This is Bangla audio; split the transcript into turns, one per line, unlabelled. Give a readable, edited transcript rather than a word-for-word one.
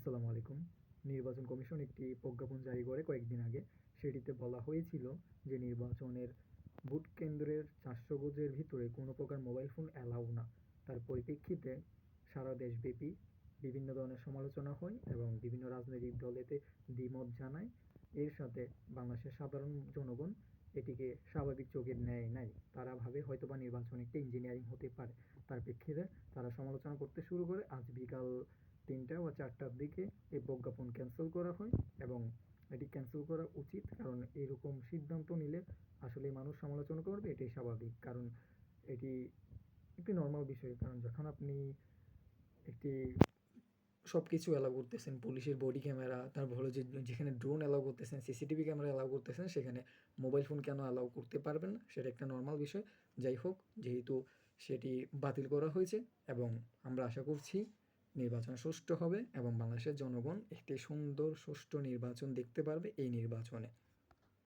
আসসালামু আলাইকুম। নির্বাচন কমিশন একটি প্রজ্ঞাপন জারি করে কয়েকদিন আগে। সেটিতে বলা হয়েছিল যে নির্বাচনের ভোট কেন্দ্রের 400 গজের ভিতরে কোনো প্রকার মোবাইল ফোন অ্যালাউ না। তার পরিপ্রেক্ষিতে সারা দেশব্যাপী বিভিন্ন ধরনের সমালোচনা হয় এবং বিভিন্ন রাজনৈতিক দল এতে দ্বিমত জানায়। এর সাথে বাংলাদেশের সাধারণ জনগণ এটিকে স্বাভাবিক চোখে নেয় নাই। তারা ভাবে হয়তোবা নির্বাচন একটা ইঞ্জিনিয়ারিং হতে পারে। তার প্রেক্ষিতে তারা সমালোচনা করতে শুরু করে। আজ বিকাল 3টা বা 4টার দিকে এই প্রজ্ঞাপন ক্যান্সেল করা হয় এবং এটি ক্যান্সেল করা উচিত, কারণ এরকম সিদ্ধান্ত নিলে আসলে মানুষ সমালোচনা করবে, এটাই স্বাভাবিক। কারণ এটি একটি নর্মাল বিষয়, কারণ যখন আপনি একটি সব কিছু অ্যালাউ করতেছেন, পুলিশের বডি ক্যামেরা, তারপর হলো যে যেখানে ড্রোন অ্যালাউ করতেছেন, সিসিটিভি ক্যামেরা অ্যালাউ করতেছেন, সেখানে মোবাইল ফোন কেন অ্যালাউ করতে পারবেন না? সেটা একটা নর্মাল বিষয়। যাই হোক, যেহেতু সেটি বাতিল করা হয়েছে এবং আমরা আশা করছি নির্বাচন সুষ্ঠু হবে এবং বাংলাদেশের জনগণ একটি সুন্দর সুষ্ঠু নির্বাচন দেখতে পারবে এই নির্বাচনে।